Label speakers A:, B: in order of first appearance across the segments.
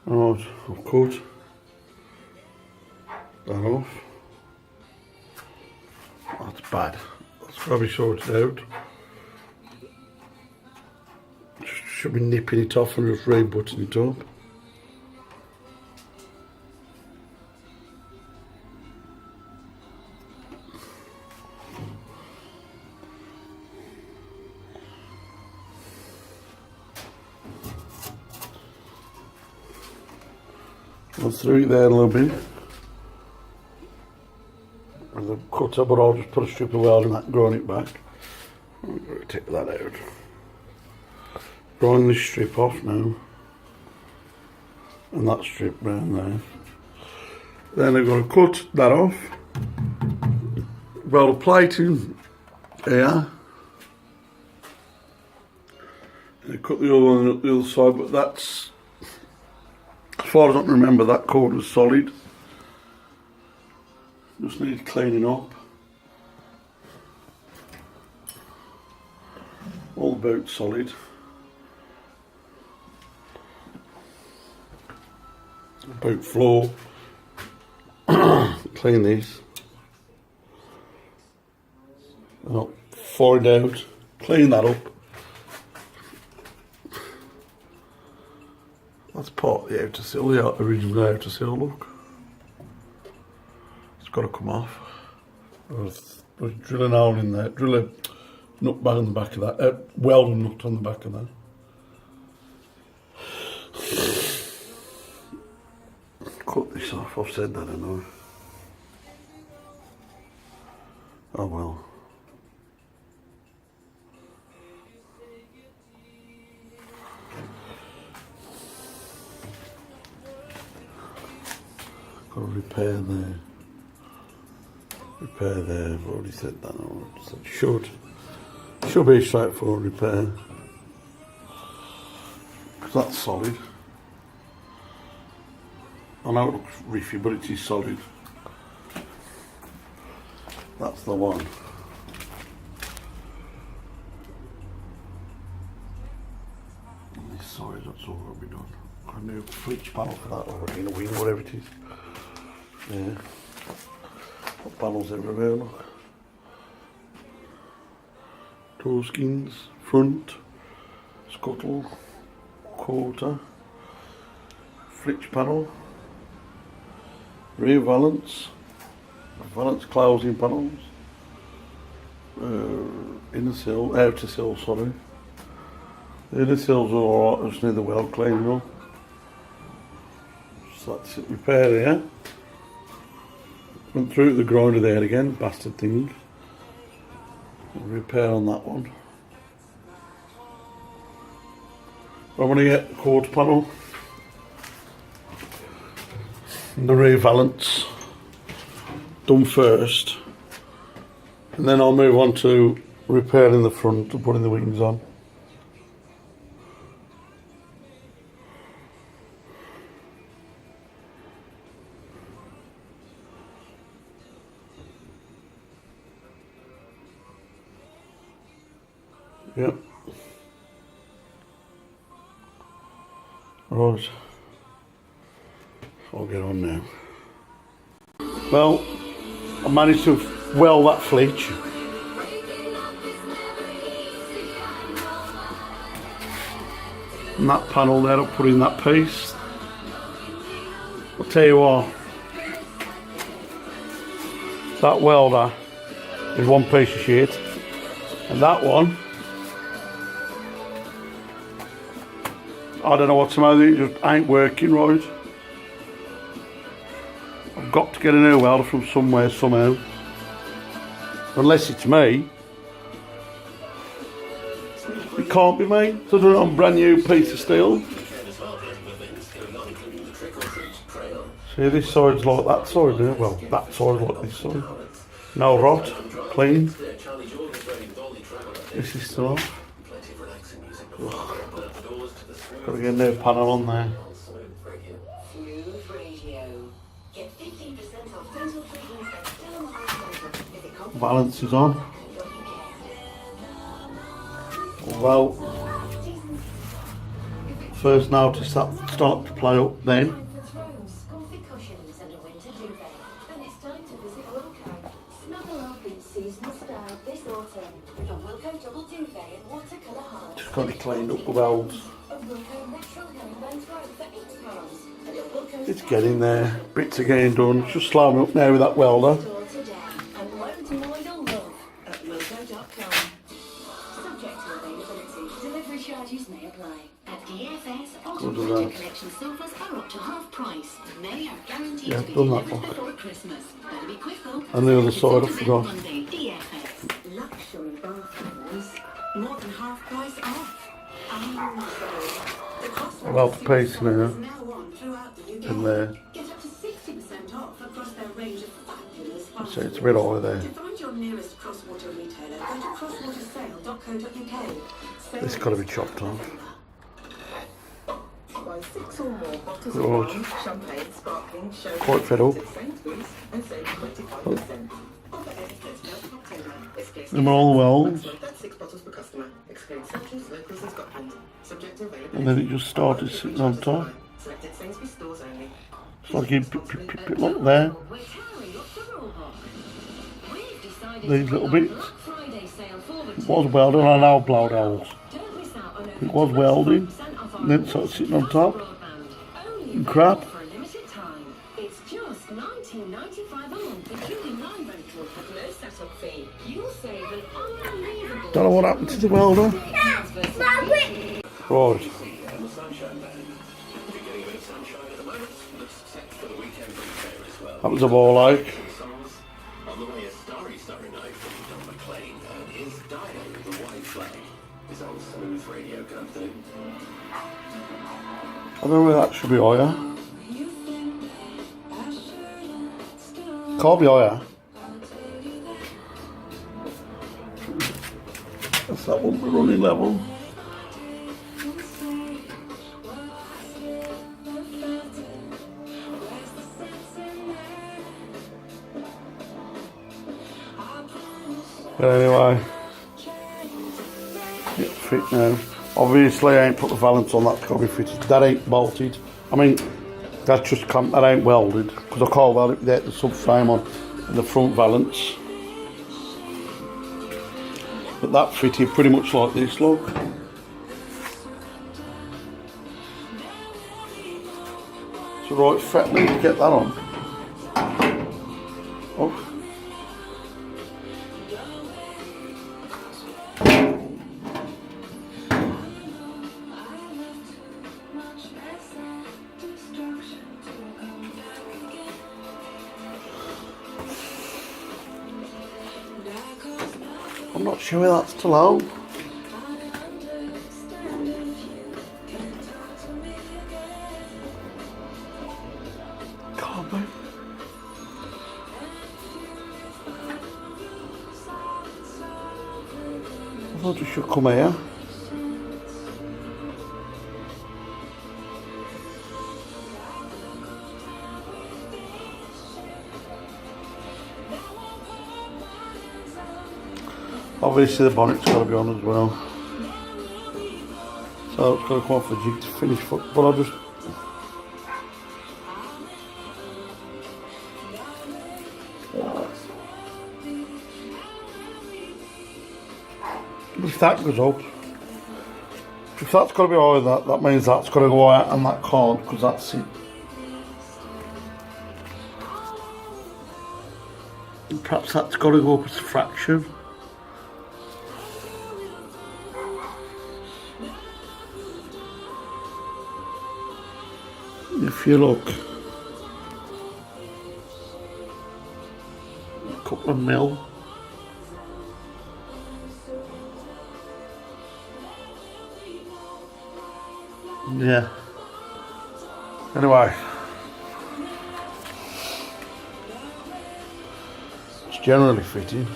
A: Right, I've cut that off. That's bad. That's got to be sorted out. Should be nipping it off and just re-buttoning it up. I'll through it there a little bit. With the cutter, but I'll just put a strip of weld in that and grind it back. I'm going to take that out. Grind this strip off now. And that strip round there. Then I'm going to cut that off. Weld a plate in here. And cut the other one up the other side, but that's, as far as I can remember, that cord was solid. Just needs cleaning up. All the boat's solid. Boat floor. Clean this. I'll find out. Clean that up. That's part of the outer sill, the original outer sill, look. It's got to come off. I'll drill an hole in there, drill a nut back on the back of that, weld a nut on the back of that. Cut this off, I've said that, I know. Oh well. Got to repair there. Repair there, I've already said that. Should be a straightforward repair. Because that's solid. I know it looks riffy, but it is solid. That's the one. On this side, that's all got to be done. Got a new flitch panel for that, or in a wing, whatever it is. Yeah. Got panels everywhere, look. Door skins, front, scuttle, quarter, flitch panel, rear valance, valance closing panels, inner sill, outer sill, sorry. The inner sills are alright, just need the weld cleaning up. So that's it, repair there. Went through the grinder there again, bastard thing. Repair on that one. I want to get the quarter panel and the rear valance done first, and then I'll move on to repairing the front and putting the wings on. Yep. Right. I'll get on now. Well, I managed to weld that flitch. And that panel there, I'll put in that piece. I'll tell you what, that welder is one piece of shit. And that one, I don't know what's the matter, it just ain't working right. I've got to get a new welder from somewhere, somehow. Unless it's me. It can't be me. So I don't know, a brand new piece of steel. See, this side's like that side, isn't it? Well, that side's like this side. No rot, clean. This is still off. Got to get a new panel on there. Balance is on. first noticed that start to play up then.
B: Comfy cushions and a winter duvet. And it's time to visit Wilco. Snuggle up in seasonal style this autumn with a Wilco double duvet and watercolour heart.
A: Just got it cleaned up the welds.
B: A Wilco natural hemblend robe for £8. And a Wilco
A: It's getting there. Bits are getting done. Just slow me up now with that welder.
B: store today. And loads more you'll love at wilco.com. Subject to availability. Delivery charges may apply. At DFS, Autumn Winter Collection sofas are up to half price. They are guaranteed
A: Yeah,
B: to be
A: done that
B: delivered
A: one.
B: before Christmas. Better be quick though.
A: And the other side, I forgot.
B: Monday, DFS. Luxury bathrooms. More than half price off. The cost
A: Well, the piece now
B: is now on throughout the UK.
A: in there.
B: Get up to 60% off across their range of fabulous
A: So it's a bit high there.
B: To find your nearest Crosswater retailer, go to crosswatersale.co.uk.
A: This got to be chopped off.
B: Buy 6 or more bottles
A: Right.
B: of wine, champagne, sparkling, show
A: Quite fed up.
B: at Sainsbury's and save 25%. Offer ends 30th October. Exclusive.
A: Them are all welds.
B: That's 6 bottles per customer. Excludes Central, locals and Scotland. Subject to availability.
A: And then it just started sitting on top.
B: Selected Sainsbury's stores only.
A: So I keep look there. These little bits. It was welded, I now blowed holes. It was welding, and then sort of sitting on top. And crap.
B: It's just $19.95 a month, including line rental at no setup fee. You'll save an unbelievable
A: Don't know what happened to the welder. Right. That was a ball ache.
C: On the way, a starry night from Don McLean and his Dino, the white flag, his old smooth radio company.
A: I don't know where that should be higher. Can't be higher. That's that one, the running level. But anyway, it's fit now. Obviously, I ain't put the valance on, that's got to be fitted. That ain't bolted. I mean, that's just that ain't welded because I can't weld it without the subframe on and the front valance. But that fitted pretty much like this, look. It's a right fetling to get that on. Oh. I'm not sure that's too low. Can't be. I thought you should come here. Obviously the bonnet's got to be on as well. So it's got to come off the jig to finish, but I'll just... If that goes up, if that's got to be higher, that means that's got to go higher and that can't, because that's it. And perhaps that's got to go up as a fraction. If you look, a couple of mil. Yeah. Anyway, it's generally fitting.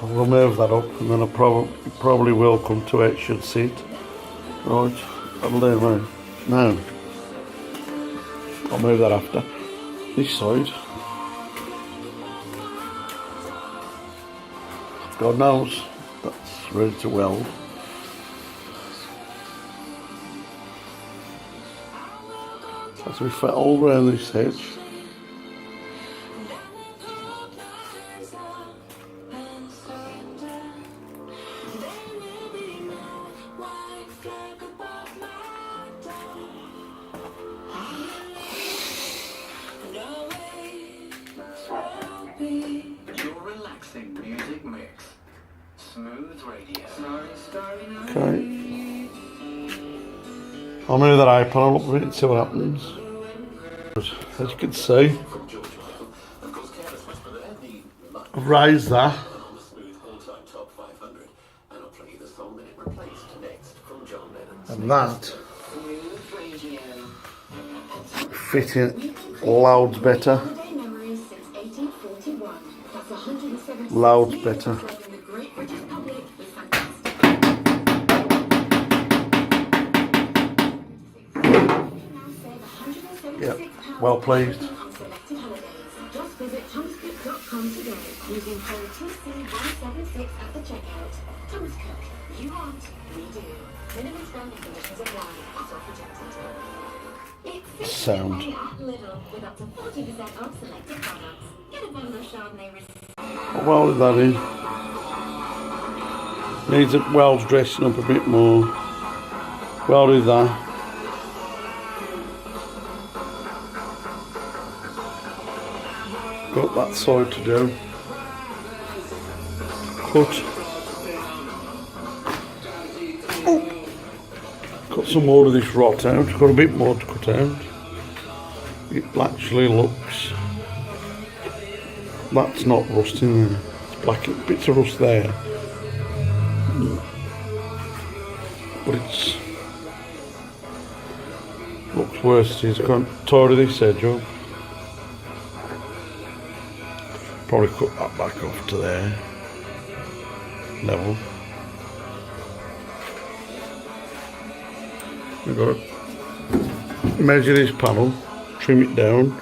A: I'll remove that up and then I probably will come to where it should sit. Right, that'll do, right. Now, I'll move that after. This side, God knows, that's ready to weld. Has to be fit all around this edge.
C: Your relaxing music mix. Smooth radio.
A: Okay. I'll move that iPad up a bit and see what happens. As you can see,
C: From George Michael. Of course, Careless Whisper there, the
A: I've raised that.
C: on the Smooth all-time top 500. And I'll play you the song that it replaced next from John Lennon's
A: And that
B: Smooth radio.
A: fitting loads better.
B: Holiday memories since 1841. That's 170
A: Loads
B: years
A: better.
B: serving the great British public with fantastic. Now save £176
A: Yep, well pleased.
B: on selected holidays. Just visit Tumscook.com today using code TC176 at the checkout. Tumscook, you want, we do. Minimum spend and conditions apply. Offer protected. It fits
A: Sound.
B: your way at Lidl with up to 40% off selected products. Get a bottle of Chardonnay.
A: I'll weld that in. Needs it welds dressing up a bit more. Welded that. Got that side to do. Cut. Cut some more of this rot out. Got a bit more to cut out. It actually looks. That's not rust in there. It's black. Bits of rust there. But it's. Looks worse. It's got tired of this edge up. Probably cut that back off to there. Level. We've got to measure this panel, trim it down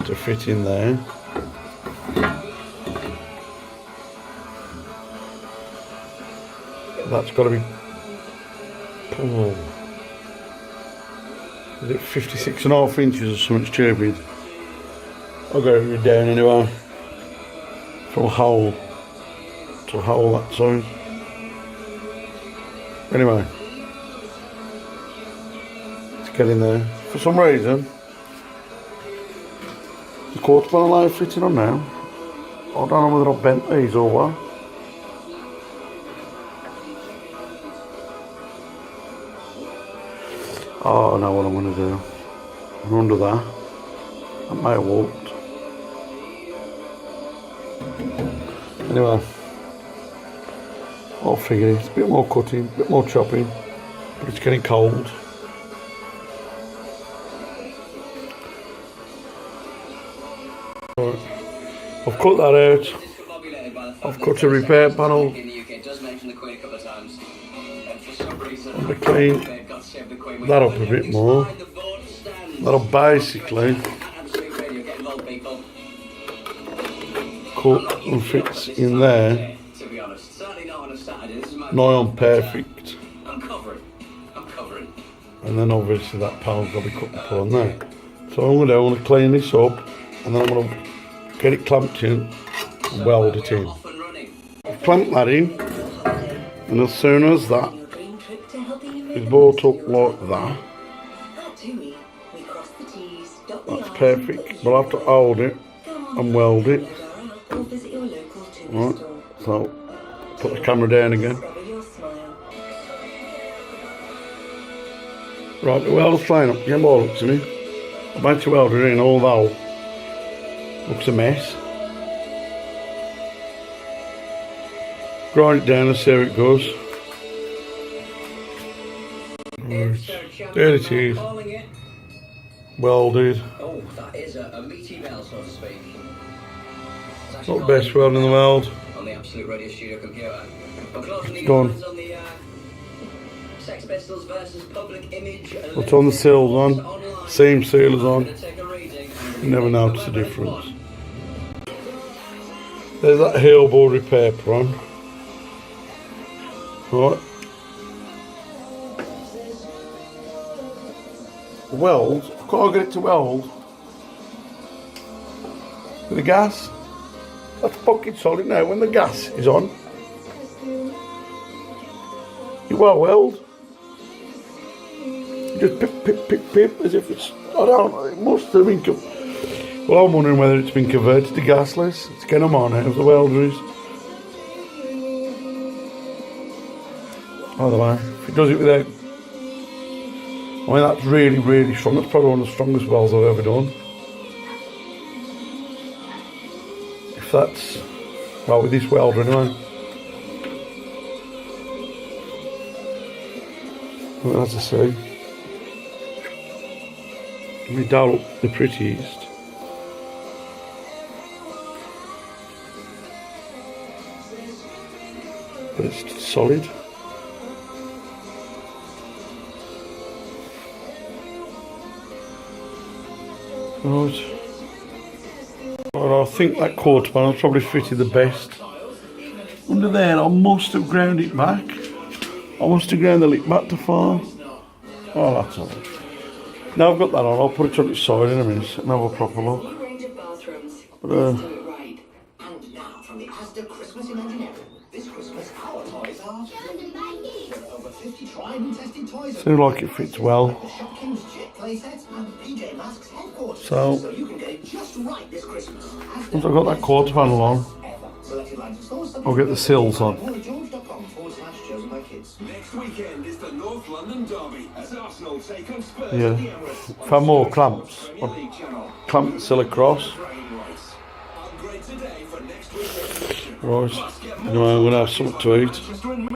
A: to fit in there. That's got to be, is it 56.5 inches or something stupid? I'll go it down anyway. From a hole to a hole that size. Anyway, let's get in there. For some reason, the quarter panel I'm fitting on now, I don't know whether I've bent these or what. Oh, I know what I'm going to do. I'm under that. That might have walked. Anyway, I'll figure it. It's a bit more cutting, a bit more chopping, but it's getting cold. Right. I've cut that out. I've cut a repair panel. I'm going to clean that up a bit more. That'll basically cut and fits in there. Nigh on perfect. And then obviously that panel's got to be cut and put on there. So I'm going to clean this up and then I'm going to get it clamped in and weld it in. Clamp that in, and as soon as that is brought up like that, that's perfect. But I have to hold it and weld it. Right, so put the camera down again. Right, the weld's flying up. Get more looks at me. I've actually welded it in, although looks a mess. Grind it down and see how it goes. Right. There it is. Welded.
D: Oh, that is a meaty bell, so to speak.
A: Not the best weld in the world.
D: On the Absolute Radio Studio computer.
A: It's done.
D: On the Sex Pistols versus Public Image.
A: What's on the seals on? Seam sealers on. You never notice the difference. There's that heel board repair prong. Right. weld. I can't get it to weld with the gas. That's pocket solid now. When the gas is on, you won't weld. You just pip, pip, pip, pip, as if it's, I don't know, it must have been, well, I'm wondering whether it's been converted to gasless. It's getting them on out of the welder is. Either way, if it does it without, I mean, that's really, really strong. That's probably one of the strongest welds I've ever done. If that's, well, with this welder anyway. Well, as I say, we dial up the prettiest. But it's solid. Right. Well, I think that quarter panel's probably fitted the best. Under there, I must have ground it back. I must have ground the lip back to far. Oh, that's all right. Now I've got that on, I'll put it on its side in a minute and have a proper look.
D: Range of bathrooms.
A: But,
D: Let's do it right.
C: And now from the Asda Christmas Imagineering. This Christmas, our toys are over 50 tried and tested toys.
A: seems like it fits well.
C: The Shopkins Jet playsets and PJ Masks headquarters.
A: So
C: So you can get it just right this Christmas.
A: once I've got that quarter panel on,
C: Selected lines of stores,
A: I'll get the sills on.
C: George.com/chosen-by-kids.
E: Next weekend is the North London Derby as Arsenal take on Spurs
A: Yeah.
E: at the Emirates.
A: If I have more clamps,
E: Premier
A: I'll
E: League channel.
A: clamp the sill across.
E: Brain rights. Upgrade today for next week's exhibition.
A: Right, anyway, I'm going to have something to eat.
E: Manchester and